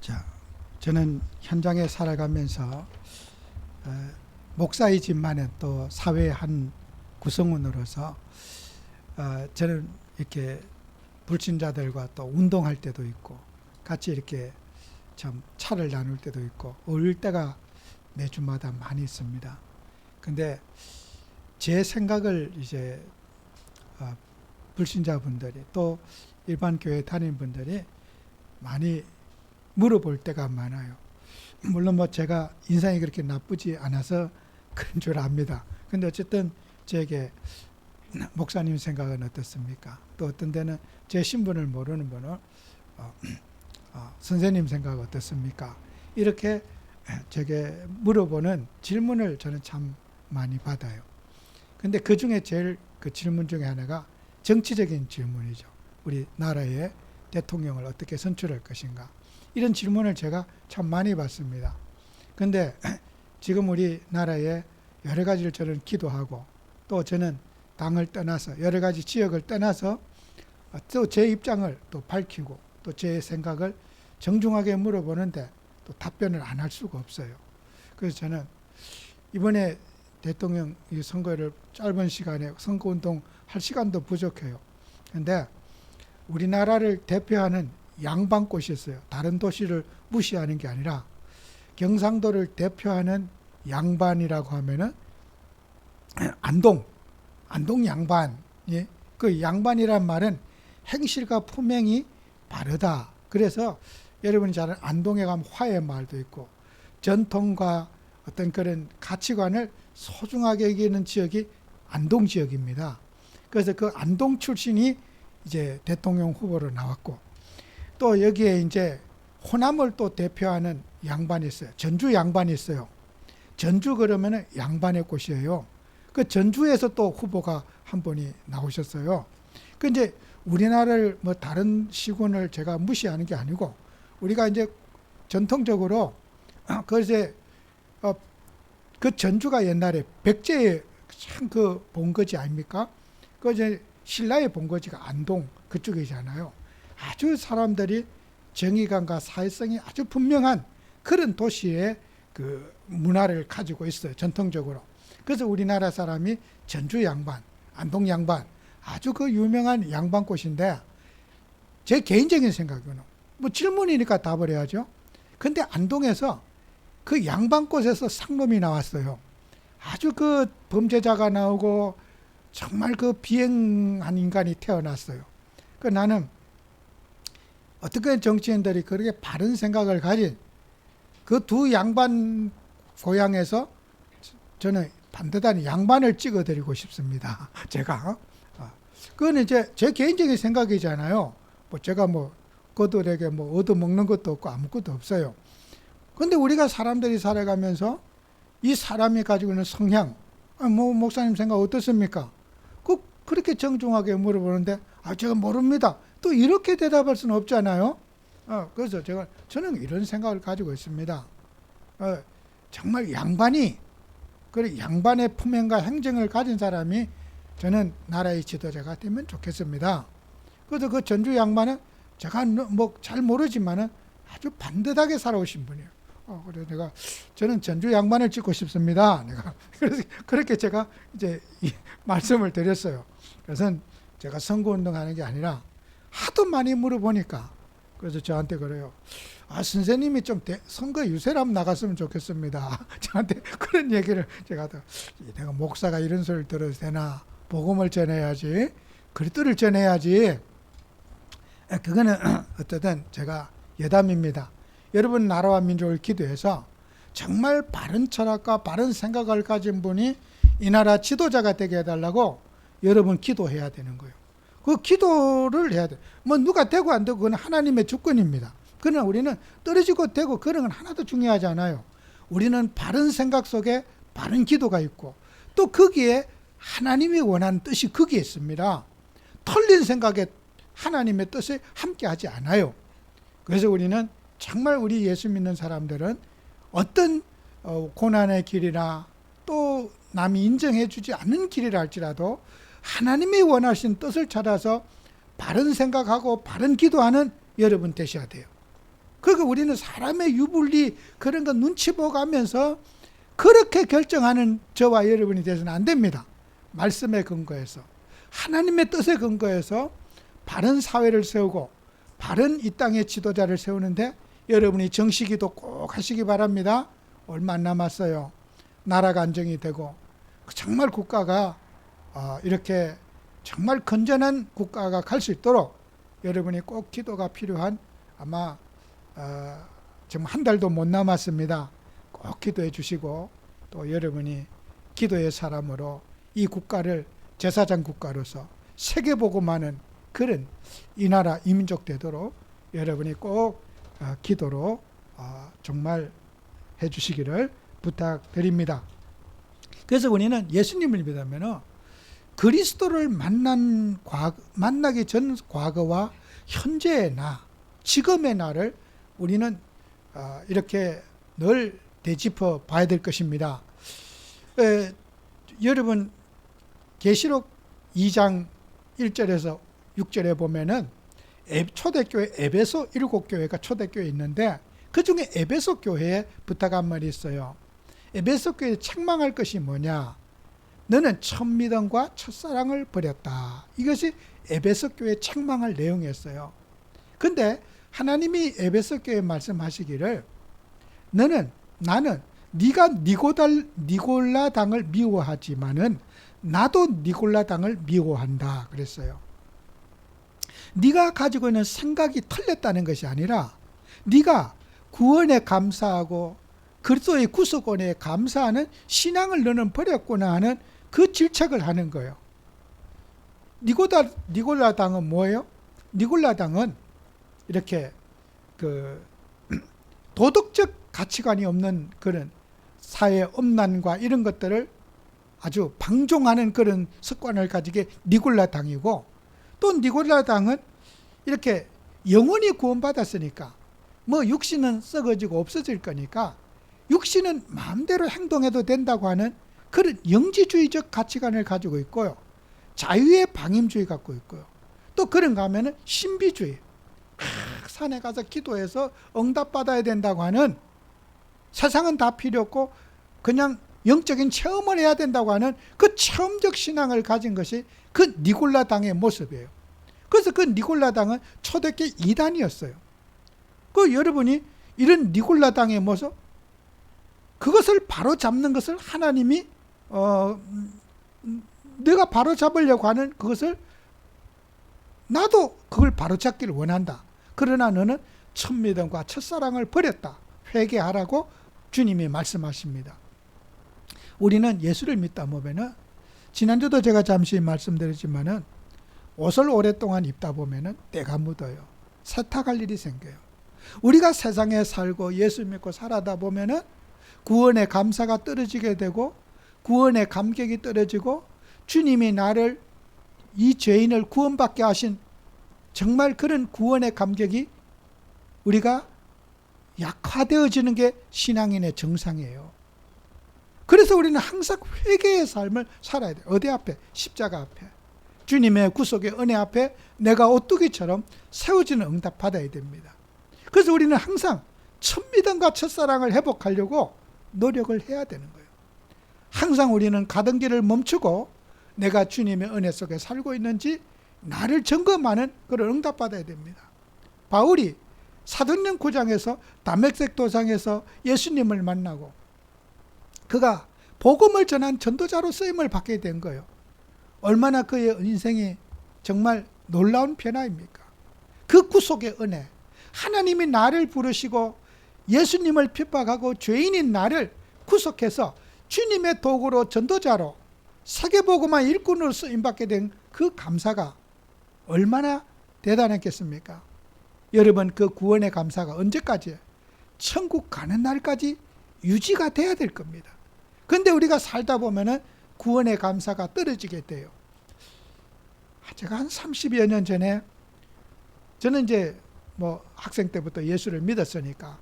자, 저는 현장에 살아가면서 목사이지만은 또 사회의 한 구성원으로서 저는 이렇게 불신자들과 또 운동할 때도 있고 같이 이렇게 참 차를 나눌 때도 있고 어울릴 때가 매주마다 많이 있습니다. 근데 제 생각을 이제 불신자분들이 또 일반 교회 다니는 분들이 많이 물어볼 때가 많아요. 물론 뭐 제가 인상이 그렇게 나쁘지 않아서 그런 줄 압니다. 근데 어쨌든 제게 목사님 생각은 어떻습니까? 또 어떤 데는 제 신분을 모르는 분은 선생님 생각 어떻습니까? 이렇게 제게 물어보는 질문을 저는 참 많이 받아요. 근데 그 중에 제일 그 질문 중에 하나가 정치적인 질문이죠. 우리 나라의 대통령을 어떻게 선출할 것인가. 이런 질문을 제가 참 많이 받습니다. 근데 지금 우리 나라에 여러 가지를 저는 기도하고 또 저는 당을 떠나서 여러 가지 지역을 떠나서 또 제 입장을 또 밝히고 또 제 생각을 정중하게 물어보는데 또 답변을 안 할 수가 없어요. 그래서 저는 이번에 대통령 선거를 짧은 시간에 선거운동 할 시간도 부족해요. 그런데 우리나라를 대표하는 양반꽃이 있어요. 다른 도시를 무시하는 게 아니라 경상도를 대표하는 양반이라고 하면은 안동 양반. 예? 그 양반이란 말은 행실과 품행이 바르다. 그래서 여러분이 잘 아는 안동에 가면 화의 말도 있고 전통과 어떤 그런 가치관을 소중하게 여기는 지역이 안동 지역입니다. 그래서 그 안동 출신이 이제 대통령 후보로 나왔고 또 여기에 이제 호남을 또 대표하는 양반이 있어요. 전주 양반이 있어요. 전주 그러면은 양반의 곳이에요. 그 전주에서 또 후보가 한 분이 나오셨어요. 그 이제 우리나라를 뭐 다른 시군을 제가 무시하는 게 아니고 우리가 이제 전통적으로 그 전주가 옛날에 백제의 참 그 본거지 아닙니까? 그 이제 신라의 본거지가 안동 그쪽이잖아요. 아주 사람들이 정의감과 사회성이 아주 분명한 그런 도시의 그 문화를 가지고 있어요. 전통적으로. 그래서 우리나라 사람이 전주 양반, 안동 양반 아주 그 유명한 양반꽃인데 제 개인적인 생각은 뭐 질문이니까 답을 해야죠. 근데 안동에서 그 양반꽃에서 상놈이 나왔어요. 아주 그 범죄자가 나오고 정말 그 비행한 인간이 태어났어요. 그 나는 어떻게 정치인들이 그렇게 바른 생각을 가진 그 두 양반 고향에서 저는 반듯한 양반을 찍어드리고 싶습니다. 제가. 그건 이제 제 개인적인 생각이잖아요. 뭐 제가 뭐 그들에게 뭐 얻어먹는 것도 없고 아무것도 없어요. 근데 우리가 사람들이 살아가면서 이 사람이 가지고 있는 성향, 뭐 목사님 생각 어떻습니까? 그렇게 정중하게 물어보는데 제가 모릅니다. 또 이렇게 대답할 수는 없잖아요. 그래서 저는 이런 생각을 가지고 있습니다. 정말 양반이 그래 양반의 품행과 행정을 가진 사람이 저는 나라의 지도자가 되면 좋겠습니다. 그래서 그 전주 양반은 제가 뭐 잘 모르지만은 아주 반듯하게 살아오신 분이에요. 그래서 저는 전주 양반을 찍고 싶습니다. 그래서 그렇게 제가 이제 말씀을 드렸어요. 그래서 제가 선거운동하는 게 아니라 하도 많이 물어보니까 그래서 저한테 그래요. 선생님이 좀 선거 유세를 한번 나갔으면 좋겠습니다. 저한테 그런 얘기를 내가 목사가 이런 소리를 들어도 되나 복음을 전해야지 글들을 전해야지. 그거는 어쨌든 제가 예담입니다. 여러분 나라와 민족을 기도해서 정말 바른 철학과 바른 생각을 가진 분이 이 나라 지도자가 되게 해달라고 여러분 기도해야 되는 거예요. 그 기도를 해야 돼. 뭐 누가 되고 안 되고 그건 하나님의 주권입니다. 그러나 우리는 떨어지고 되고 그런 건 하나도 중요하지 않아요. 우리는 바른 생각 속에 바른 기도가 있고 또 거기에 하나님이 원하는 뜻이 거기에 있습니다. 틀린 생각에 하나님의 뜻을 함께하지 않아요. 그래서 우리는 정말 우리 예수 믿는 사람들은 어떤 고난의 길이나 또 남이 인정해 주지 않는 길이라 할지라도 하나님이 원하신 뜻을 찾아서 바른 생각하고 바른 기도하는 여러분 되셔야 돼요. 그러니까 우리는 사람의 유불리 그런 거 눈치 보고 하면서 그렇게 결정하는 저와 여러분이 되서는 안 됩니다. 말씀에 근거해서, 하나님의 뜻에 근거해서 바른 사회를 세우고 바른 이 땅의 지도자를 세우는데 여러분이 정시기도 꼭 하시기 바랍니다. 얼마 안 남았어요. 나라가 안정이 되고 정말 국가가 이렇게 정말 건전한 국가가 갈 수 있도록 여러분이 꼭 기도가 필요한, 아마 지금 한 달도 못 남았습니다. 꼭 기도해 주시고, 또 여러분이 기도의 사람으로 이 국가를 제사장 국가로서 세계복음하는 그런 이 나라 이 민족 되도록 여러분이 꼭 기도로 정말 해 주시기를 부탁드립니다. 그래서 우리는 예수님을 믿으면 그리스도를 만나기 전 과거와 현재의 나, 지금의 나를 우리는 이렇게 늘 되짚어 봐야 될 것입니다. 여러분 계시록 2장 1절에서 6절에 보면은 초대교회 에베소 7교회가 초대교회에 있는데 그 중에 에베소 교회에 부탁 한 말이 있어요. 에베소 교회에 책망할 것이 뭐냐? 너는 첫 믿음과 첫사랑을 버렸다. 이것이 에베소 교회에 책망할 내용이었어요. 근데 하나님이 에베소 교회에 말씀하시기를 나는 네가 니골라당을 미워하지만은 나도 니골라당을 미워한다 그랬어요. 네가 가지고 있는 생각이 틀렸다는 것이 아니라 네가 구원에 감사하고 그리스도의 구속원에 감사하는 신앙을 너는 버렸구나 하는 그 질책을 하는 거예요. 니골라당은 뭐예요? 니골라당은 이렇게 도덕적 가치관이 없는 그런 사회 엄난과 이런 것들을 아주 방종하는 그런 습관을 가지게 니골라당이고, 또 니골라당은 이렇게 영원히 구원받았으니까 뭐 육신은 썩어지고 없어질 거니까 육신은 마음대로 행동해도 된다고 하는 그런 영지주의적 가치관을 가지고 있고요. 자유의 방임주의 갖고 있고요. 또 그런가 하면은 신비주의. 산에 가서 기도해서 응답받아야 된다고 하는, 세상은 다 필요 없고 그냥 영적인 체험을 해야 된다고 하는 그 체험적 신앙을 가진 것이 그 니골라당의 모습이에요. 그래서 그 니골라당은 초대교회 이단이었어요. 여러분이 이런 니골라당의 모습, 그것을 바로 잡는 것을 하나님이 내가 바로 잡으려고 하는 그것을 나도 그걸 바로 잡기를 원한다. 그러나 너는 첫 믿음과 첫사랑을 버렸다. 회개하라고 주님이 말씀하십니다. 우리는 예수를 믿다 보면은, 지난주도 제가 잠시 말씀드렸지만은 옷을 오랫동안 입다 보면은 때가 묻어요. 세탁할 일이 생겨요. 우리가 세상에 살고 예수 믿고 살아다 보면은 구원의 감사가 떨어지게 되고 구원의 감격이 떨어지고, 주님이 나를, 이 죄인을 구원받게 하신 정말 그런 구원의 감격이 우리가 약화되어지는 게 신앙인의 정상이에요. 그래서 우리는 항상 회개의 삶을 살아야 돼요. 어디 앞에? 십자가 앞에. 주님의 구속의 은혜 앞에 내가 오뚜기처럼 세워지는 응답 받아야 됩니다. 그래서 우리는 항상 첫 믿음과 첫사랑을 회복하려고 노력을 해야 되는 거예요. 항상 우리는 가던 길을 멈추고 내가 주님의 은혜 속에 살고 있는지 나를 점검하는 그런 응답 받아야 됩니다. 바울이 사도행전 9장에서 다메섹 도상에서 예수님을 만나고 그가 복음을 전한 전도자로 쓰임을 받게 된 거예요. 얼마나 그의 인생이 정말 놀라운 변화입니까? 그 구속의 은혜, 하나님이 나를 부르시고 예수님을 핍박하고 죄인인 나를 구속해서 주님의 도구로 전도자로 세계복음화 일꾼으로 쓰임받게 된 그 감사가 얼마나 대단했겠습니까? 여러분, 그 구원의 감사가 언제까지? 천국 가는 날까지 유지가 돼야 될 겁니다. 그런데 우리가 살다 보면은 구원의 감사가 떨어지게 돼요. 제가 한 30여 년 전에, 저는 이제 뭐 학생 때부터 예수를 믿었으니까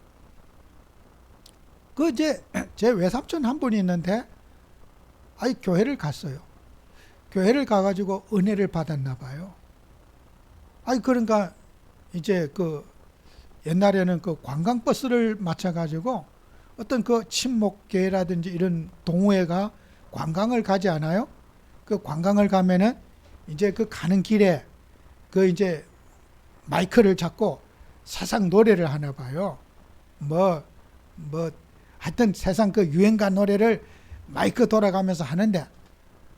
제 외삼촌 한 분이 있는데 교회를 갔어요. 교회를 가가지고 은혜를 받았나 봐요. 그러니까 이제 옛날에는 그 관광버스를 맞춰가지고 어떤 그 친목계라든지 이런 동호회가 관광을 가지 않아요? 그 관광을 가면은 이제 그 가는 길에 그 이제 마이크를 잡고 세상 노래를 하나 봐요. 뭐 하여튼 세상 그 유행가 노래를 마이크 돌아가면서 하는데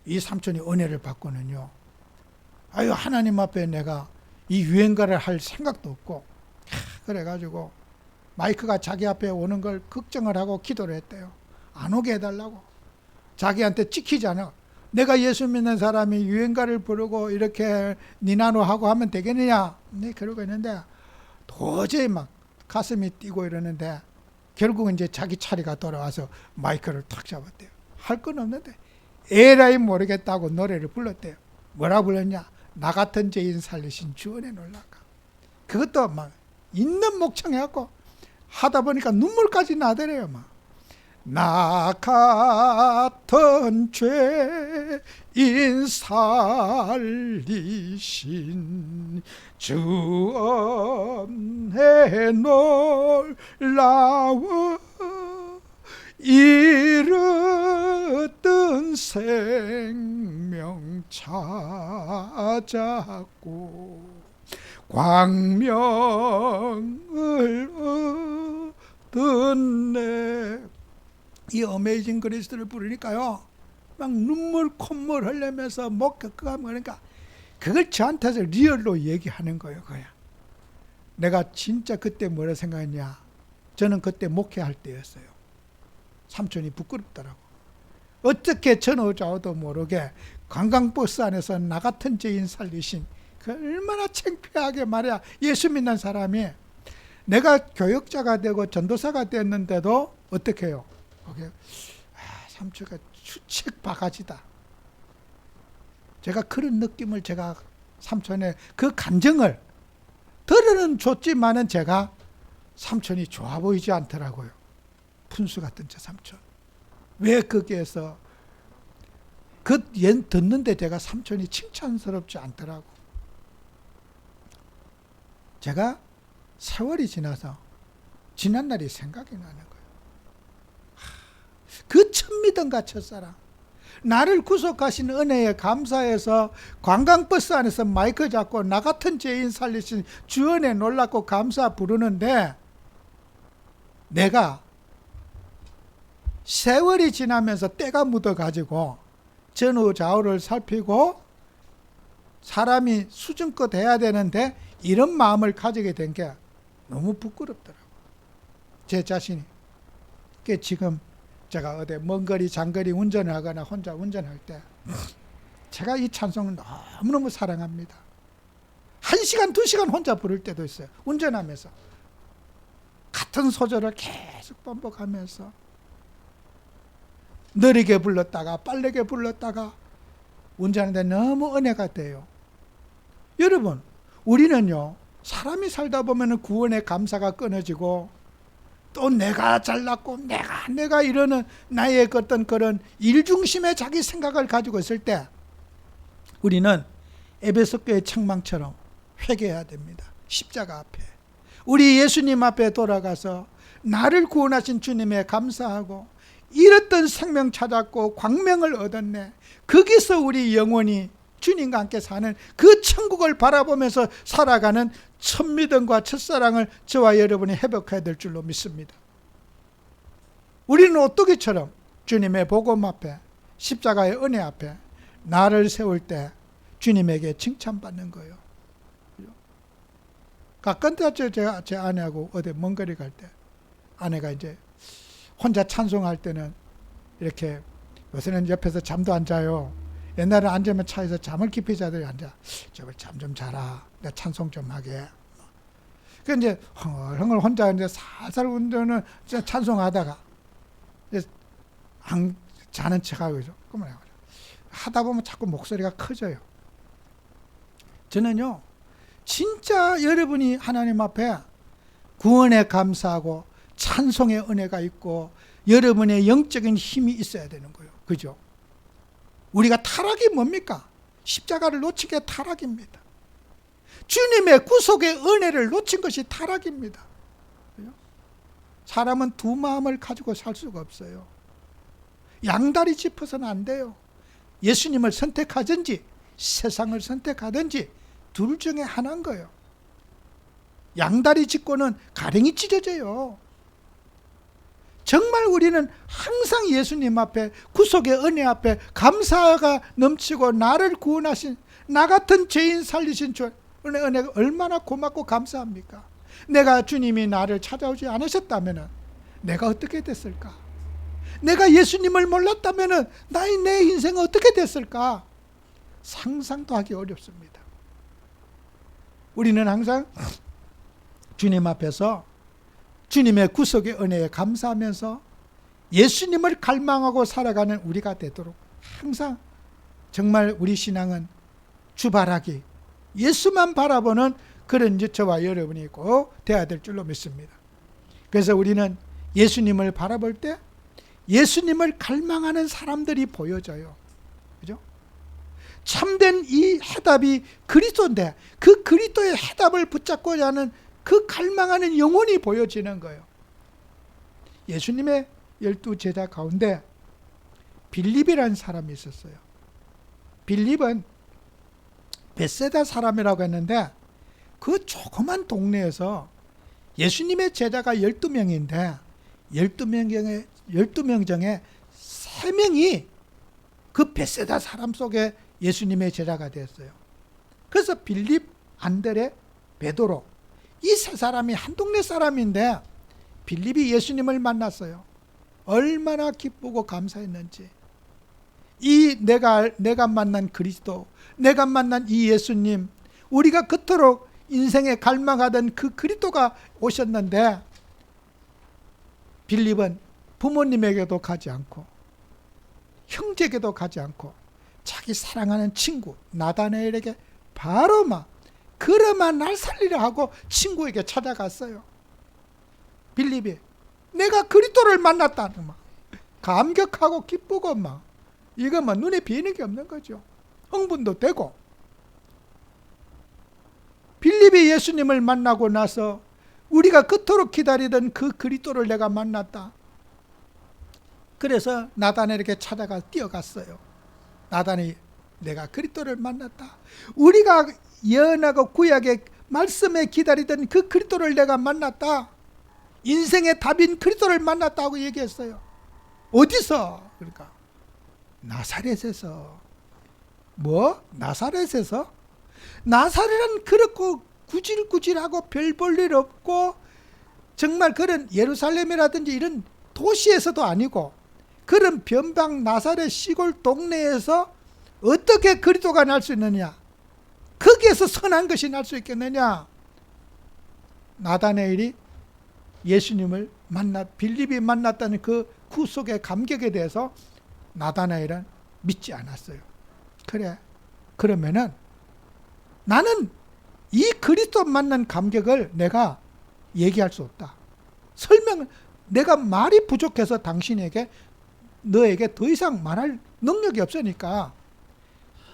이 삼촌이 은혜를 받고는요. 아유, 하나님 앞에 내가 이 유행가를 할 생각도 없고, 그래가지고 마이크가 자기 앞에 오는 걸 걱정을 하고 기도를 했대요. 안 오게 해달라고. 자기한테 찍히잖아. 내가 예수 믿는 사람이 유행가를 부르고 이렇게 니나노하고 하면 되겠느냐. 네, 그러고 있는데 도저히 막 가슴이 뛰고 이러는데 결국은 이제 자기 차례가 돌아와서 마이크를 탁 잡았대요. 할 건 없는데 에라이 모르겠다고 노래를 불렀대요. 뭐라 불렀냐? 나 같은 죄인 살리신 주 은혜 놀라까. 그것도 막 있는 목청해갖고 하다 보니까 눈물까지 나더래요. 막. 나 같은 죄인 살리신 주 은혜 놀라워 잃었던 생명 찾았고 광명을 얻었네. 이 어메이징 그리스를 부르니까요 막 눈물 콧물 흘리면서 목 겪어가면 그러니까 그걸 저한테서 리얼로 얘기하는 거예요. 그야 내가 진짜 그때 뭐라 생각했냐. 저는 그때 목회할 때였어요. 삼촌이 부끄럽더라고. 어떻게 전후좌우도 모르게 관광버스 안에서 나 같은 죄인 살리신 그 얼마나 창피하게 말이야. 예수 믿는 사람이 내가 교역자가 되고 전도사가 됐는데도 어떻게 해요? 삼촌가 추측 바가지다. 제가 그런 느낌을 제가 삼촌의 그 감정을 들어는 줬지만은 제가 삼촌이 좋아 보이지 않더라고요. 푼수 같은 제 삼촌. 왜 거기에서 듣는데 제가 삼촌이 칭찬스럽지 않더라고. 제가 세월이 지나서 지난 날이 생각이 나는 거예요. 그 천미던가 첫사랑. 나를 구속하신 은혜에 감사해서 관광버스 안에서 마이크 잡고 나 같은 죄인 살리신 주 은혜 놀랍고 감사 부르는데 내가 세월이 지나면서 때가 묻어가지고 전후 좌우를 살피고 사람이 수준껏 해야 되는데 이런 마음을 가지게 된 게 너무 부끄럽더라고요. 제 자신이. 그게 지금 제가 어디 먼 거리 장거리 운전을 하거나 혼자 운전할 때 제가 이 찬송을 너무너무 사랑합니다. 1시간, 2시간 혼자 부를 때도 있어요. 운전하면서. 같은 소절을 계속 반복하면서 느리게 불렀다가 빠르게 불렀다가 운전하는데 너무 은혜가 돼요. 여러분, 우리는요, 사람이 살다 보면 구원의 감사가 끊어지고 또 내가 잘났고 내가 이러는 나의 어떤 그런 일중심의 자기 생각을 가지고 있을 때 우리는 에베소 교회 책망처럼 회개해야 됩니다. 십자가 앞에. 우리 예수님 앞에 돌아가서 나를 구원하신 주님에 감사하고 잃었던 생명 찾았고 광명을 얻었네. 거기서 우리 영혼이 주님과 함께 사는 그 천국을 바라보면서 살아가는 첫믿음과 첫사랑을 저와 여러분이 회복해야 될 줄로 믿습니다. 우리는 오뚜기처럼 주님의 복음 앞에 십자가의 은혜 앞에 나를 세울 때 주님에게 칭찬받는 거예요. 가끔도 제 아내하고 어디 먼 거리 갈 때 아내가 이제 혼자 찬송할 때는 이렇게 요새는 옆에서 잠도 안 자요. 옛날에 앉으면 차에서 잠을 깊이 자들이 앉아. 저걸 잠 좀 자라. 내가 찬송 좀 하게. 그 이제 흥얼흥얼 혼자 이제 살살 운전을 찬송하다가 이제 안 자는 척하고 있어. 그러면 하다 보면 자꾸 목소리가 커져요. 저는요, 진짜 여러분이 하나님 앞에 구원에 감사하고 찬송의 은혜가 있고 여러분의 영적인 힘이 있어야 되는 거예요. 그죠? 우리가 타락이 뭡니까? 십자가를 놓치게 타락입니다. 주님의 구속의 은혜를 놓친 것이 타락입니다. 사람은 두 마음을 가지고 살 수가 없어요. 양다리 짚어서는 안 돼요. 예수님을 선택하든지 세상을 선택하든지 둘 중에 하나인 거예요. 양다리 짚고는 가랭이 찢어져요. 정말 우리는 항상 예수님 앞에, 구속의 은혜 앞에 감사가 넘치고 나를 구원하신, 나 같은 죄인 살리신 주 은혜가 얼마나 고맙고 감사합니까? 내가 주님이 나를 찾아오지 않으셨다면 내가 어떻게 됐을까? 내가 예수님을 몰랐다면 내 인생은 어떻게 됐을까? 상상도 하기 어렵습니다. 우리는 항상 주님 앞에서 주님의 구속의 은혜에 감사하면서 예수님을 갈망하고 살아가는 우리가 되도록 항상 정말 우리 신앙은 주바라기, 예수만 바라보는 그런 저와 여러분이 꼭 되어야 될 줄로 믿습니다. 그래서 우리는 예수님을 바라볼 때 예수님을 갈망하는 사람들이 보여져요. 그죠? 참된 이 해답이 그리스도인데 그 그리스도의 해답을 붙잡고자 하는 그 갈망하는 영혼이 보여지는 거예요. 예수님의 12제자 가운데 빌립이라는 사람이 있었어요. 빌립은 벳세다 사람이라고 했는데 그 조그만 동네에서 예수님의 제자가 12명인데 12명 중에 3명이 그 벳세다 사람 속에 예수님의 제자가 됐어요. 그래서 빌립, 안드레, 베드로 이 세 사람이 한 동네 사람인데 빌립이 예수님을 만났어요. 얼마나 기쁘고 감사했는지. 이 내가 만난 그리스도, 내가 만난 이 예수님, 우리가 그토록 인생에 갈망하던 그 그리스도가 오셨는데 빌립은 부모님에게도 가지 않고 형제에게도 가지 않고 자기 사랑하는 친구 나다나엘에게 바로 막 그러마 날 살리려 하고 친구에게 찾아갔어요. 빌립이 내가 그리스도를 만났다는 막 감격하고 기쁘고 막 이거 막 눈에 비는 게 없는 거죠. 흥분도 되고. 빌립이 예수님을 만나고 나서 우리가 그토록 기다리던 그 그리스도를 내가 만났다. 그래서 나다나엘에게 찾아가 뛰어갔어요. 나다나엘, 내가 그리스도를 만났다. 우리가 예언하고 구약의 말씀에 기다리던 그 그리스도를 내가 만났다. 인생의 답인 그리스도를 만났다고 얘기했어요. 어디서? 그러니까 나사렛에서. 뭐? 나사렛에서? 나사렛은 그렇고 구질구질하고 별 볼 일 없고 정말 그런 예루살렘이라든지 이런 도시에서도 아니고 그런 변방 나사렛 시골 동네에서 어떻게 그리스도가 날 수 있느냐? 거기에서 선한 것이 날 수 있겠느냐? 나다나엘이 예수님을 빌립이 만났다는 그 구속의 감격에 대해서 나다나엘은 믿지 않았어요. 그래, 그러면은 나는 이 그리스도 만난 감격을 내가 얘기할 수 없다. 내가 말이 부족해서 너에게 더 이상 말할 능력이 없으니까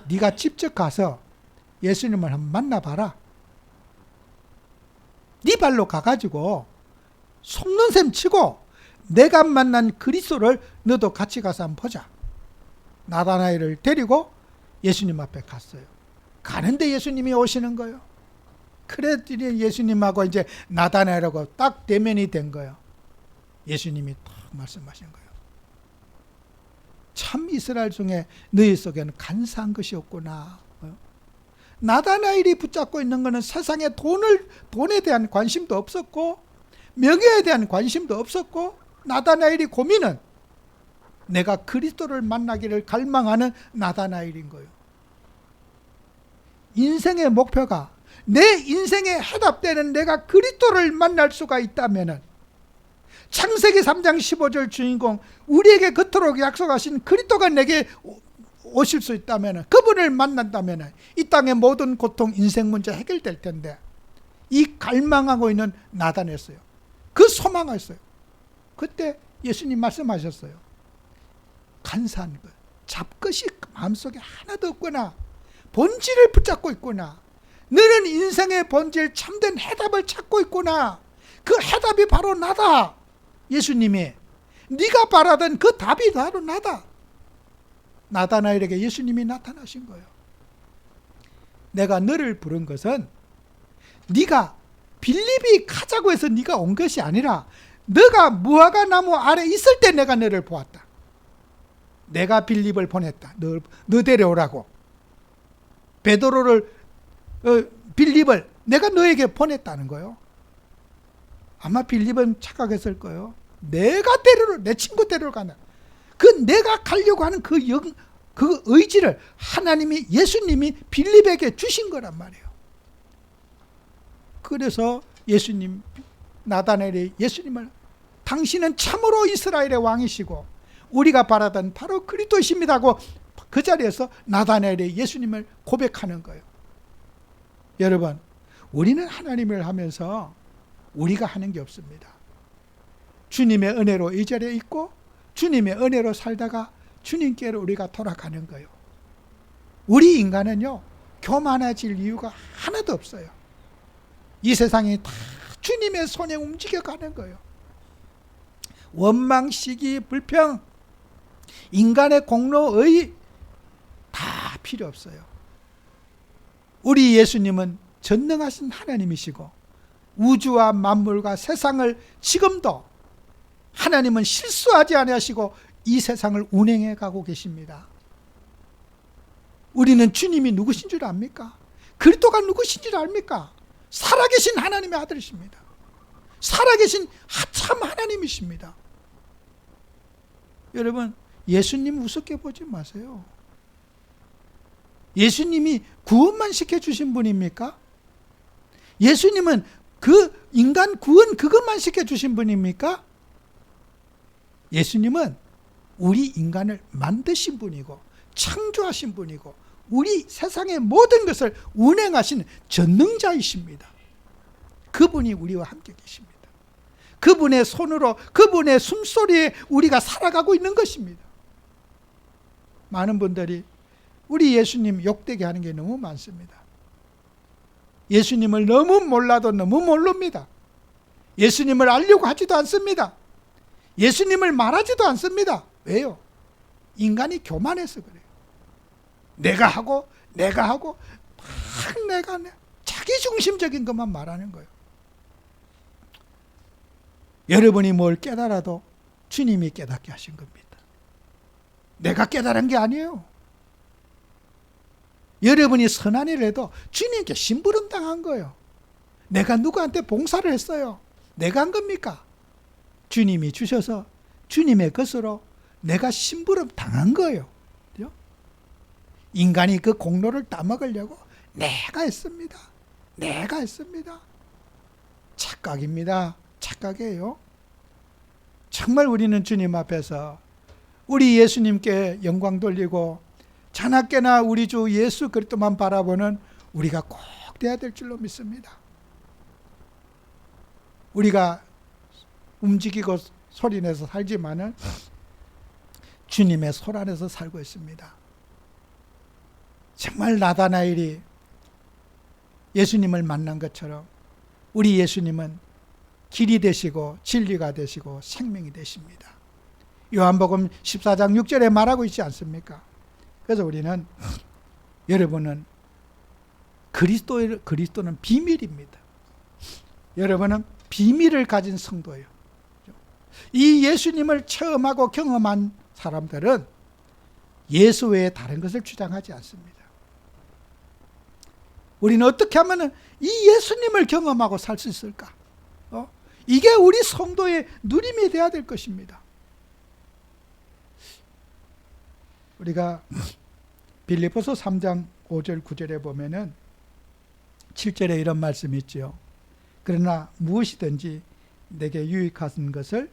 네가 직접 가서 예수님을 한번 만나봐라. 네 발로 가가지고 속는 셈 치고 내가 만난 그리스도를 너도 같이 가서 한번 보자. 나다나엘을 데리고 예수님 앞에 갔어요. 가는데 예수님이 오시는 거예요. 그랬더니 예수님하고 이제 나다나엘하고 딱 대면이 된 거예요. 예수님이 딱 말씀하신 거예요. 참 이스라엘 중에 너희 속에는 간사한 것이 없구나. 나다나엘이 붙잡고 있는 것은 세상에 돈에 대한 관심도 없었고 명예에 대한 관심도 없었고 나다나엘이 고민은 내가 그리스도를 만나기를 갈망하는 나다나엘인 거예요. 인생의 목표가 내 인생에 해답되는 내가 그리스도를 만날 수가 있다면 창세기 3장 15절 주인공 우리에게 그토록 약속하신 그리스도가 내게 오실 수 있다면 그분을 만난다면 이 땅의 모든 고통 인생 문제 해결될 텐데 이 갈망하고 있는 나다나엘이었어요. 그 소망했어요. 그때 예수님 말씀하셨어요. 간사한 것, 잡것이 마음속에 하나도 없구나. 본질을 붙잡고 있구나. 너는 인생의 본질 참된 해답을 찾고 있구나. 그 해답이 바로 나다. 예수님이 네가 바라던 그 답이 바로 나다. 나다나엘에게 예수님이 나타나신 거예요. 내가 너를 부른 것은 네가 빌립이 가자고 해서 네가 온 것이 아니라 너가 무화과 나무 아래 있을 때 내가 너를 보았다. 내가 빌립을 보냈다. 너 데려오라고. 베드로를 빌립을 내가 너에게 보냈다는 거예요. 아마 빌립은 착각했을 거예요. 내가 내 친구 데리러 가나. 그 내가 가려고 하는 그 의지를 하나님이, 예수님이 빌립에게 주신 거란 말이에요. 그래서 예수님, 나다나엘이 예수님을 당신은 참으로 이스라엘의 왕이시고 우리가 바라던 바로 그리스도이십니다 하고 그 자리에서 나다나엘이 예수님을 고백하는 거예요. 여러분, 우리는 하나님을 하면서 우리가 하는 게 없습니다. 주님의 은혜로 이 자리에 있고 주님의 은혜로 살다가 주님께로 우리가 돌아가는 거예요. 우리 인간은요, 교만해질 이유가 하나도 없어요. 이 세상이 다 주님의 손에 움직여가는 거예요. 원망, 시기, 불평, 인간의 공로의 다 필요 없어요. 우리 예수님은 전능하신 하나님이시고 우주와 만물과 세상을 지금도 하나님은 실수하지 아니하시고 이 세상을 운행해 가고 계십니다. 우리는 주님이 누구신 줄 압니까? 그리스도가 누구신 줄 압니까? 살아계신 하나님의 아들이십니다. 살아계신 참 하나님이십니다. 여러분, 예수님 우습게 보지 마세요. 예수님이 구원만 시켜주신 분입니까? 예수님은 그 인간 구원 그것만 시켜주신 분입니까? 예수님은 우리 인간을 만드신 분이고 창조하신 분이고 우리 세상의 모든 것을 운행하신 전능자이십니다. 그분이 우리와 함께 계십니다. 그분의 손으로, 그분의 숨소리에 우리가 살아가고 있는 것입니다. 많은 분들이 우리 예수님 욕되게 하는 게 너무 많습니다. 예수님을 너무 몰라도 너무 모릅니다. 예수님을 알려고 하지도 않습니다. 예수님을 말하지도 않습니다. 왜요? 인간이 교만해서 그래요. 내가 하고 막 자기중심적인 것만 말하는 거예요. 여러분이 뭘 깨달아도 주님이 깨닫게 하신 겁니다. 내가 깨달은 게 아니에요. 여러분이 선한 일을 해도 주님께 심부름 당한 거예요. 내가 누구한테 봉사를 했어요. 내가 한 겁니까? 주님이 주셔서 주님의 것으로 내가 심부름 당한 거예요. 그죠? 인간이 그 공로를 따먹으려고 내가 했습니다. 착각입니다. 착각이에요. 정말 우리는 주님 앞에서 우리 예수님께 영광 돌리고 자나깨나 우리 주 예수 그리스도만 바라보는 우리가 꼭 돼야 될 줄로 믿습니다. 우리가 움직이고 소리내서 살지만은 주님의 손 안에서 살고 있습니다. 정말 나다나엘이 예수님을 만난 것처럼 우리 예수님은 길이 되시고 진리가 되시고 생명이 되십니다. 요한복음 14장 6절에 말하고 있지 않습니까? 그래서 우리는, 여러분은 그리스도는 비밀입니다. 여러분은 비밀을 가진 성도예요. 이 예수님을 체험하고 경험한 사람들은 예수 외에 다른 것을 주장하지 않습니다. 우리는 어떻게 하면 이 예수님을 경험하고 살 수 있을까? 이게 우리 성도의 누림이 되어야 될 것입니다. 우리가 빌립보서 3장 5절 9절에 보면은 7절에 이런 말씀이 있죠. 그러나 무엇이든지 내게 유익한 것을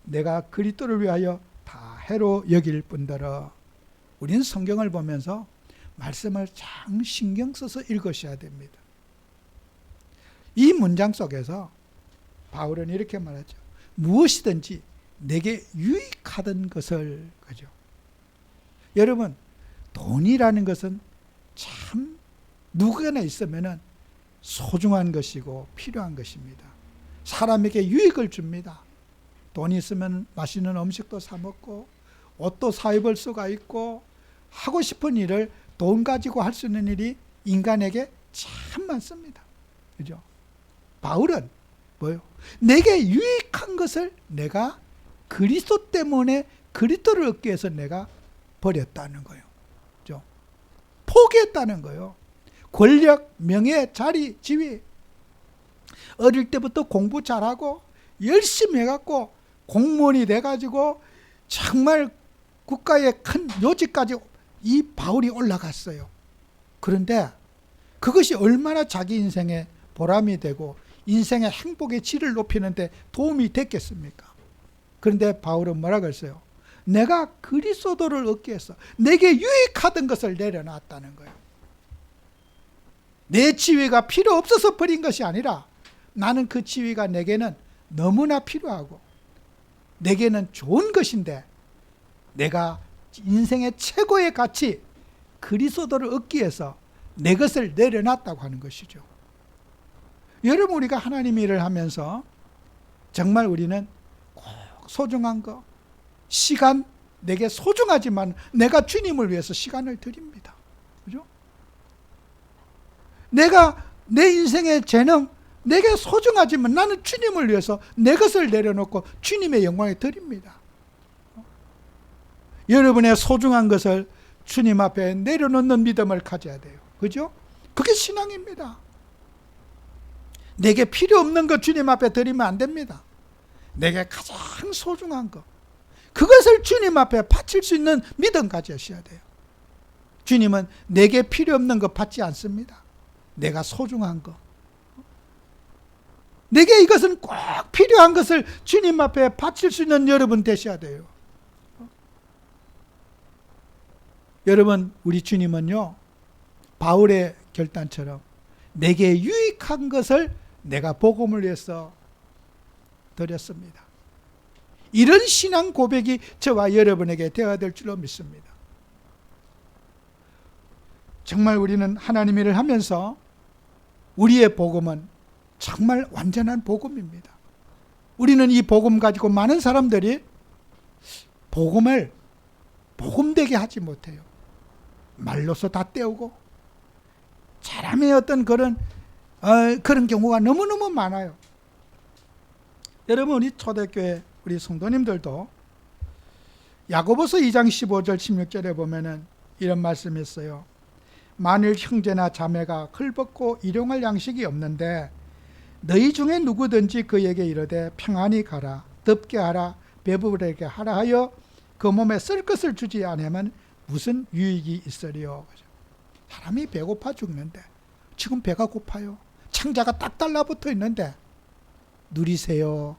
내가 그리스도를 위하여 다 해로 여길 뿐더러. 우리는 성경을 보면서 말씀을 참 신경 써서 읽으셔야 됩니다. 이 문장 속에서 바울은 이렇게 말하죠. 무엇이든지 내게 유익하던 것을. 그죠? 여러분, 돈이라는 것은 참 누구나 있으면은 소중한 것이고 필요한 것입니다. 사람에게 유익을 줍니다. 돈 있으면 맛있는 음식도 사 먹고 옷도 사 입을 수가 있고 하고 싶은 일을 돈 가지고 할 수 있는 일이 인간에게 참 많습니다. 그죠? 바울은 뭐요? 내게 유익한 것을 내가 그리스도 때문에 그리스도를 얻기 위해서 내가 버렸다는 거예요. 그죠? 포기했다는 거예요. 권력, 명예, 자리, 지위. 어릴 때부터 공부 잘하고 열심히 해갖고 공무원이 돼가지고 정말 국가의 큰 요직까지 이 바울이 올라갔어요. 그런데 그것이 얼마나 자기 인생의 보람이 되고 인생의 행복의 질을 높이는데 도움이 됐겠습니까? 그런데 바울은 뭐라고 했어요? 내가 그리스도를 얻기 위해서 내게 유익하던 것을 내려놨다는 거예요. 내 지위가 필요 없어서 버린 것이 아니라 나는 그 지위가 내게는 너무나 필요하고 내게는 좋은 것인데 내가 인생의 최고의 가치 그리스도를 얻기 위해서 내 것을 내려놨다고 하는 것이죠. 여러분, 우리가 하나님 일을 하면서 정말 우리는 꼭 소중한 거, 시간, 내게 소중하지만 내가 주님을 위해서 시간을 드립니다. 그죠? 내가 내 인생의 재능, 내게 소중하지만 나는 주님을 위해서 내 것을 내려놓고 주님의 영광에 드립니다. 여러분의 소중한 것을 주님 앞에 내려놓는 믿음을 가져야 돼요. 그죠? 그게 신앙입니다. 내게 필요 없는 것 주님 앞에 드리면 안 됩니다. 내게 가장 소중한 것, 그것을 주님 앞에 바칠 수 있는 믿음 가지셔야 돼요. 주님은 내게 필요 없는 것 받지 않습니다. 내가 소중한 것, 내게 이것은 꼭 필요한 것을 주님 앞에 바칠 수 있는 여러분 되셔야 돼요. 여러분, 우리 주님은요, 바울의 결단처럼 내게 유익한 것을 내가 복음을 위해서 드렸습니다. 이런 신앙 고백이 저와 여러분에게 되어야 될 줄로 믿습니다. 정말 우리는 하나님 일을 하면서 우리의 복음은 정말 완전한 복음입니다. 우리는 이 복음 가지고 많은 사람들이 복음을 복음되게 하지 못해요. 말로서 다 때우고 사람의 어떤 그런 경우가 너무너무 많아요. 여러분, 우리 초대교회 우리 성도님들도 야고보서 2장 15절 16절에 보면은 이런 말씀이 있어요. 만일 형제나 자매가 헐벗고 일용할 양식이 없는데 너희 중에 누구든지 그에게 이르되 평안히 가라, 덥게 하라, 배부르게 하라 하여 그 몸에 쓸 것을 주지 않으면 무슨 유익이 있으리요. 사람이 배고파 죽는데 지금 배가 고파요. 창자가 딱 달라붙어 있는데 누리세요.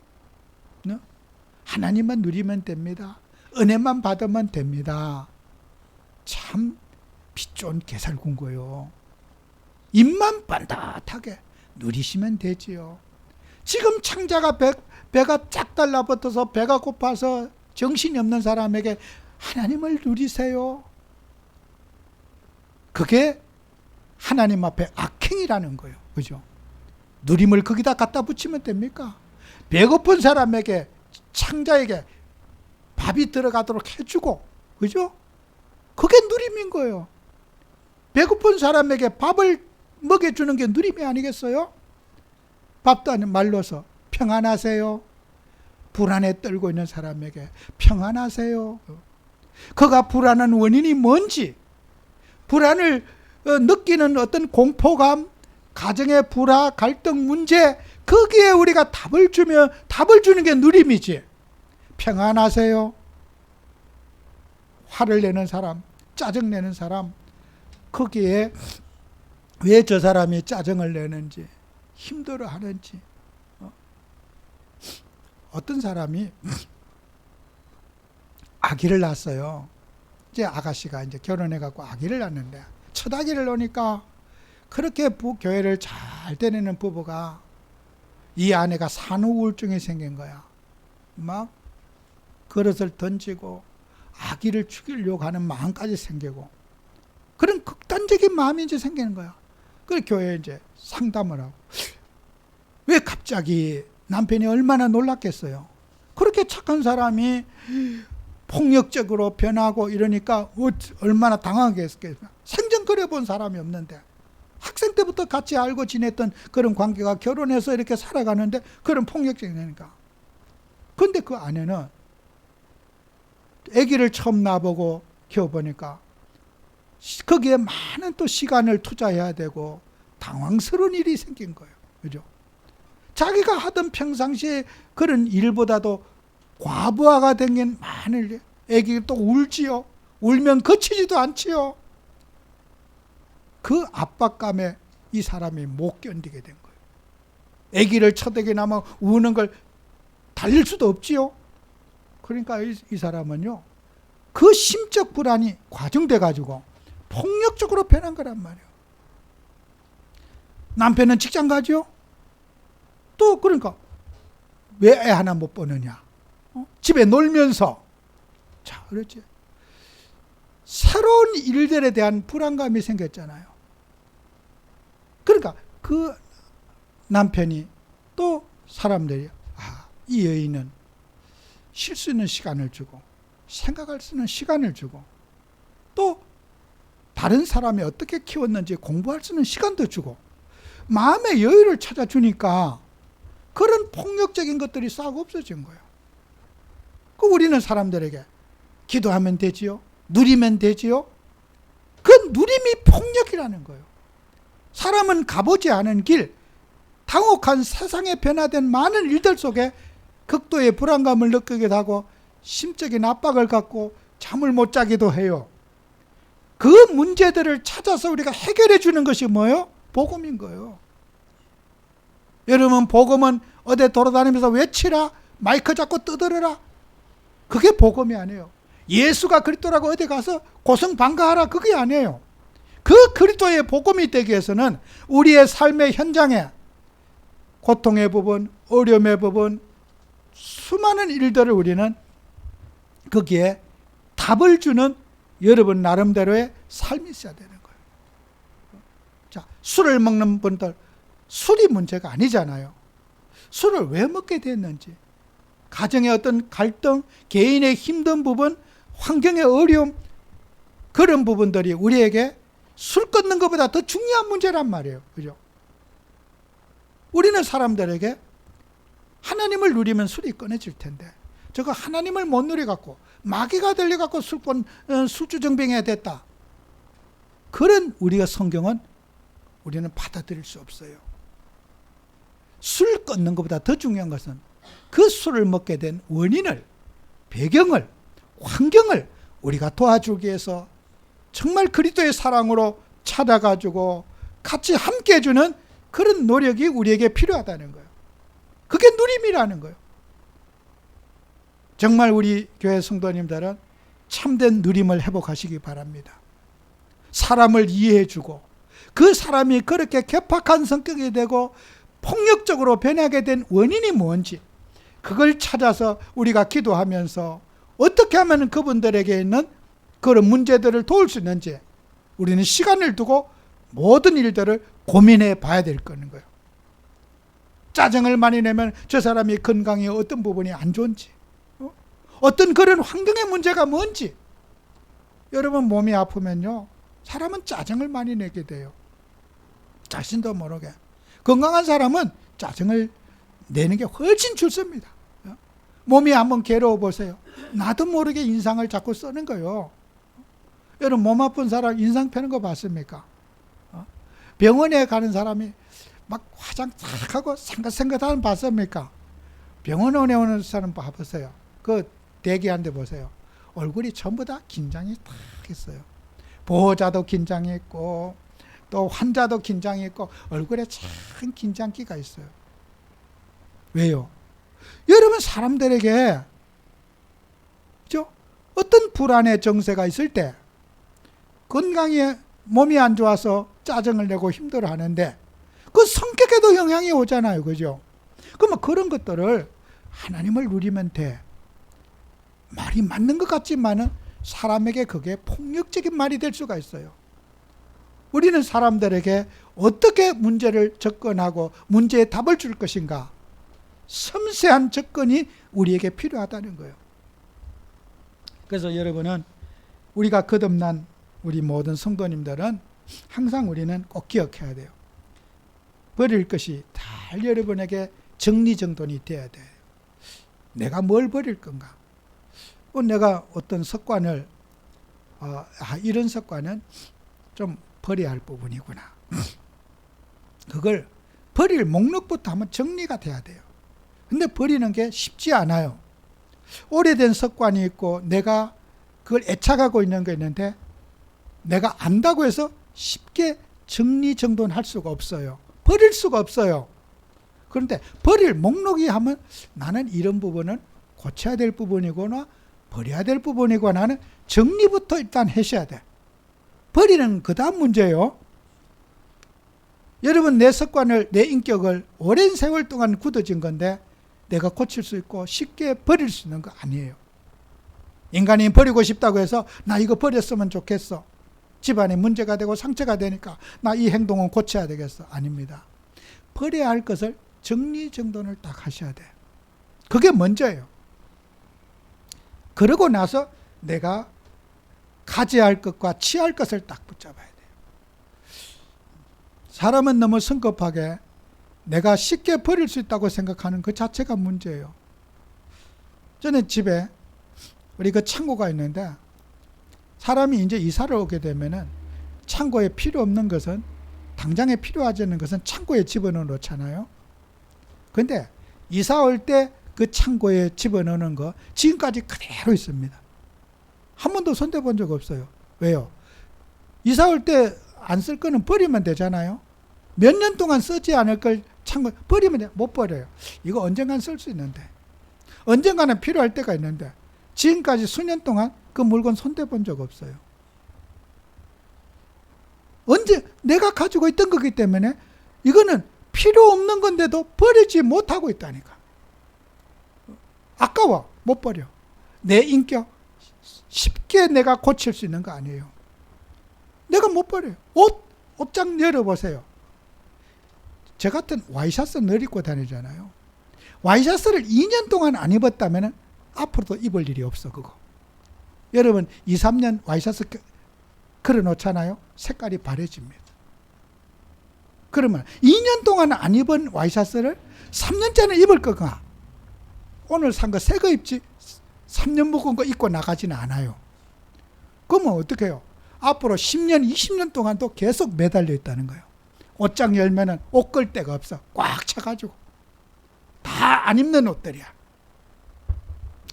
하나님만 누리면 됩니다. 은혜만 받으면 됩니다. 참 피 좋은 개살군거요. 입만 반듯하게 누리시면 되지요. 지금 창자가 배가 쫙 달라붙어서 배가 고파서 정신이 없는 사람에게 하나님을 누리세요. 그게 하나님 앞에 악행이라는 거예요. 그죠? 누림을 거기다 갖다 붙이면 됩니까? 배고픈 사람에게, 창자에게 밥이 들어가도록 해주고, 그죠? 그게 누림인 거예요. 배고픈 사람에게 밥을 먹여주는 게 누림이 아니겠어요? 밥도 아닌 말로서 평안하세요. 불안에 떨고 있는 사람에게 평안하세요. 그가 불안한 원인이 뭔지, 불안을 느끼는 어떤 공포감, 가정의 불화, 갈등, 문제, 거기에 우리가 답을 주는 게 누림이지. 평안하세요. 화를 내는 사람, 짜증내는 사람, 거기에 왜 저 사람이 짜증을 내는지, 힘들어하는지. 어떤 사람이 아기를 낳았어요. 이제 아가씨가 이제 결혼해갖고 아기를 낳는데 첫 아기를 낳으니까 그렇게 교회를 잘 다니는 부부가 이 아내가 산후 우울증이 생긴 거야. 막 그릇을 던지고 아기를 죽이려고 하는 마음까지 생기고 그런 극단적인 마음이 이제 생기는 거야. 그 교회에 이제 상담을 하고, 왜 갑자기 남편이 얼마나 놀랐겠어요. 그렇게 착한 사람이 폭력적으로 변하고 이러니까 얼마나 당황했겠어요. 생전 그려본 사람이 없는데, 학생 때부터 같이 알고 지냈던 그런 관계가 결혼해서 이렇게 살아가는데 그런 폭력적이니까. 그런데 그 아내는 아기를 처음 낳아보고 키워보니까 거기에 많은 또 시간을 투자해야 되고 당황스러운 일이 생긴 거예요. 그죠? 자기가 하던 평상시에 그런 일보다도 과부하가 된 많은 일, 아기가 또 울지요. 울면 그치지도 않지요. 그 압박감에 이 사람이 못 견디게 된 거예요. 아기를 쳐대게 나면 우는 걸 달릴 수도 없지요. 그러니까 이 사람은요, 그 심적 불안이 과중돼 가지고 폭력적으로 변한 거란 말이에요. 남편은 직장 가죠. 또 그러니까 왜 애 하나 못 보느냐. 집에 놀면서. 자, 그렇지. 새로운 일들에 대한 불안감이 생겼잖아요. 그러니까 그 남편이 또 사람들이 이 여인은 쉴 수 있는 시간을 주고 생각할 수 있는 시간을 주고 또 다른 사람이 어떻게 키웠는지 공부할 수 있는 시간도 주고 마음의 여유를 찾아주니까 그런 폭력적인 것들이 싹 없어진 거예요. 그 우리는 사람들에게 기도하면 되지요. 누리면 되지요. 그 누림이 폭력이라는 거예요. 사람은 가보지 않은 길, 당혹한 세상에 변화된 많은 일들 속에 극도의 불안감을 느끼기도 하고 심적인 압박을 갖고 잠을 못 자기도 해요. 그 문제들을 찾아서 우리가 해결해 주는 것이 뭐예요? 복음인 거예요. 여러분, 복음은 어디 돌아다니면서 외치라, 마이크 잡고 떠들어라, 그게 복음이 아니에요. 예수가 그리스도라고 어디 가서 고성방가하라, 그게 아니에요. 그 그리스도의 복음이 되기 위해서는 우리의 삶의 현장에 고통의 부분, 어려움의 부분, 수많은 일들을 우리는 거기에 답을 주는 여러분 나름대로의 삶이 있어야 되는 거예요. 자, 술을 먹는 분들, 술이 문제가 아니잖아요. 술을 왜 먹게 됐는지, 가정의 어떤 갈등, 개인의 힘든 부분, 환경의 어려움, 그런 부분들이 우리에게 술 끊는 것보다 더 중요한 문제란 말이에요. 그죠? 우리는 사람들에게 하나님을 누리면 술이 끊어질 텐데, 저거 하나님을 못 누려갖고 마귀가 들려갖고 술주정뱅이가 됐다, 그런 우리가 성경은 우리는 받아들일 수 없어요. 술 끊는 것보다 더 중요한 것은 그 술을 먹게 된 원인을, 배경을, 환경을 우리가 도와주기 위해서 정말 그리스도의 사랑으로 찾아가지고 같이 함께 해주는 그런 노력이 우리에게 필요하다는 거예요. 그게 누림이라는 거예요. 정말 우리 교회 성도님들은 참된 누림을 회복하시기 바랍니다. 사람을 이해해주고 그 사람이 그렇게 괴팍한 성격이 되고 폭력적으로 변하게 된 원인이 뭔지 그걸 찾아서 우리가 기도하면서 어떻게 하면 그분들에게 있는 그런 문제들을 도울 수 있는지 우리는 시간을 두고 모든 일들을 고민해 봐야 될 거는 거예요. 짜증을 많이 내면 저 사람이 건강에 어떤 부분이 안 좋은지, 어떤 그런 환경의 문제가 뭔지. 여러분, 몸이 아프면요, 사람은 짜증을 많이 내게 돼요. 자신도 모르게. 건강한 사람은 짜증을 내는 게 훨씬 줄습니다. 몸이 한번 괴로워 보세요. 나도 모르게 인상을 자꾸 쓰는 거예요. 여러분, 몸 아픈 사람 인상 펴는 거 봤습니까? 병원에 가는 사람이 막 화장 탁 하고 생긋생긋하는 거 봤습니까? 병원에 오는 사람 봐보세요. 그 대기하는 데 보세요. 얼굴이 전부 다 긴장이 탁 있어요. 보호자도 긴장이 있고 또 환자도 긴장이 있고 얼굴에 참 긴장기가 있어요. 왜요? 여러분, 사람들에게 어떤 불안의 정세가 있을 때 건강에 몸이 안 좋아서 짜증을 내고 힘들어하는데 그 성격에도 영향이 오잖아요. 그죠? 그러면 그런 것들을 하나님을 누리면 돼. 말이 맞는 것 같지만은 사람에게 그게 폭력적인 말이 될 수가 있어요. 우리는 사람들에게 어떻게 문제를 접근하고 문제에 답을 줄 것인가? 섬세한 접근이 우리에게 필요하다는 거예요. 그래서 여러분은 우리가 거듭난 우리 모든 성도님들은 항상 우리는 꼭 기억해야 돼요. 버릴 것이 잘 여러분에게 정리정돈이 돼야 돼요. 내가 뭘 버릴 건가? 내가 어떤 습관을 이런 습관은 좀 버려야 할 부분이구나. 그걸 버릴 목록부터 한번 정리가 돼야 돼요. 근데 버리는 게 쉽지 않아요. 오래된 습관이 있고 내가 그걸 애착하고 있는 게 있는데 내가 안다고 해서 쉽게 정리정돈할 수가 없어요. 버릴 수가 없어요. 그런데 버릴 목록이 하면 나는 이런 부분은 고쳐야 될 부분이거나 버려야 될 부분이고 나는 정리부터 일단 하셔야 돼. 버리는 그 다음 문제예요. 여러분 내 습관을 내 인격을 오랜 세월 동안 굳어진 건데 내가 고칠 수 있고 쉽게 버릴 수 있는 거 아니에요. 인간이 버리고 싶다고 해서 나 이거 버렸으면 좋겠어. 집안에 문제가 되고 상처가 되니까 나 이 행동은 고쳐야 되겠어. 아닙니다. 버려야 할 것을 정리정돈을 딱 하셔야 돼. 그게 먼저예요. 그러고 나서 내가 가져야 할 것과 취할 것을 딱 붙잡아야 돼요. 사람은 너무 성급하게 내가 쉽게 버릴 수 있다고 생각하는 그 자체가 문제예요. 저는 집에 우리 그 창고가 있는데 사람이 이제 이사를 오게 되면은 창고에 필요 없는 것은 당장에 필요하지 않는 것은 창고에 집어넣어 놓잖아요. 근데 이사 올 때 그 창고에 집어넣는 거 지금까지 그대로 있습니다. 한 번도 손대본 적 없어요. 왜요? 이사 올 때 안 쓸 거는 버리면 되잖아요. 몇 년 동안 쓰지 않을 걸 창고 버리면 돼. 못 버려요. 이거 언젠간 쓸 수 있는데 언젠가는 필요할 때가 있는데 지금까지 수년 동안 그 물건 손대본 적 없어요. 언제 내가 가지고 있던 거기 때문에 이거는 필요 없는 건데도 버리지 못하고 있다니까. 아까워. 못 버려. 내 인격 쉽게 내가 고칠 수 있는 거 아니에요. 내가 못 버려요. 옷장 열어보세요. 저 같은 와이셔츠 늘 입고 다니잖아요. 와이셔츠를 2년 동안 안 입었다면 앞으로도 입을 일이 없어. 그거 여러분 2, 3년 와이셔츠 걸어놓잖아요. 색깔이 바래집니다. 그러면 2년 동안 안 입은 와이셔츠를 3년째는 입을 거가 오늘 산 거 새 거 입지 3년 묵은 거 입고 나가지는 않아요. 그러면 어떻게 해요? 앞으로 10년, 20년 동안도 계속 매달려 있다는 거예요. 옷장 열면은 옷 끌 데가 없어. 꽉 차가지고. 다 안 입는 옷들이야.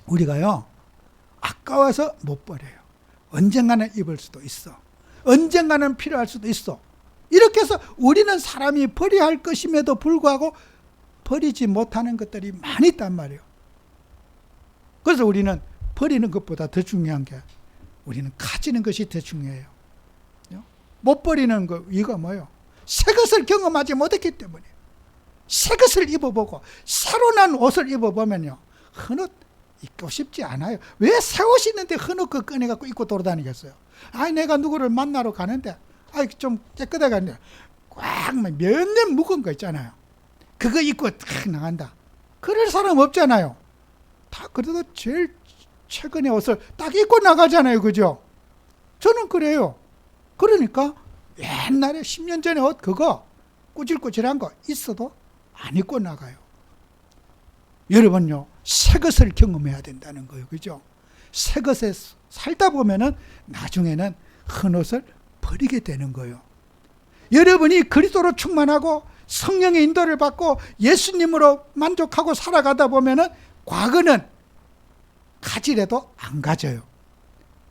우리가요, 아까워서 못 버려요. 언젠가는 입을 수도 있어. 언젠가는 필요할 수도 있어. 이렇게 해서 우리는 사람이 버려야 할 것임에도 불구하고 버리지 못하는 것들이 많이 있단 말이에요. 그래서 우리는 버리는 것보다 더 중요한 게 우리는 가지는 것이 더 중요해요. 못 버리는 거 이거 뭐예요? 새 것을 경험하지 못했기 때문에 새 것을 입어보고 새로 난 옷을 입어보면요 헌옷 입고 싶지 않아요. 왜 새 옷이 있는데 헌옷 그 꺼내갖고 입고 돌아다니겠어요? 아이 내가 누구를 만나러 가는데 아이 좀 깨끗하게 하는데 꽉 몇 년 묵은 거 있잖아요. 그거 입고 탁 나간다. 그럴 사람 없잖아요. 다 그래도 제일 최근의 옷을 딱 입고 나가잖아요. 그죠? 저는 그래요. 그러니까 옛날에 10년 전에 옷 그거 꾸질꾸질한 거 있어도 안 입고 나가요. 여러분요, 새 것을 경험해야 된다는 거예요. 그죠? 새 것에 살다 보면은 나중에는 헌옷을 버리게 되는 거예요. 여러분이 그리스도로 충만하고 성령의 인도를 받고 예수님으로 만족하고 살아가다 보면은 과거는 가지래도 안 가져요.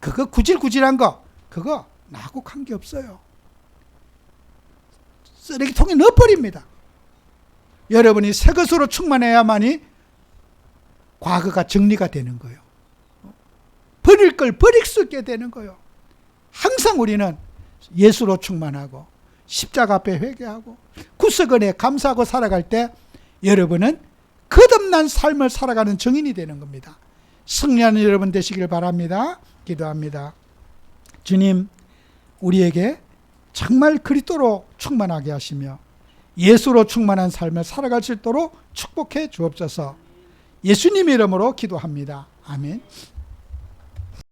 그거 구질구질한 거 그거 나하고 관계없어요. 쓰레기통에 넣어버립니다. 여러분이 새 것으로 충만해야만이 과거가 정리가 되는 거예요. 버릴 걸 버릴 수 있게 되는 거예요. 항상 우리는 예수로 충만하고 십자가 앞에 회개하고 구석원에 감사하고 살아갈 때 여러분은 거듭난 삶을 살아가는 증인이 되는 겁니다. 승리하는 여러분 되시길 바랍니다. 기도합니다. 주님, 우리에게 정말 그리스도로 충만하게 하시며 예수로 충만한 삶을 살아갈 수 있도록 축복해 주옵소서. 예수님 이름으로 기도합니다. 아멘.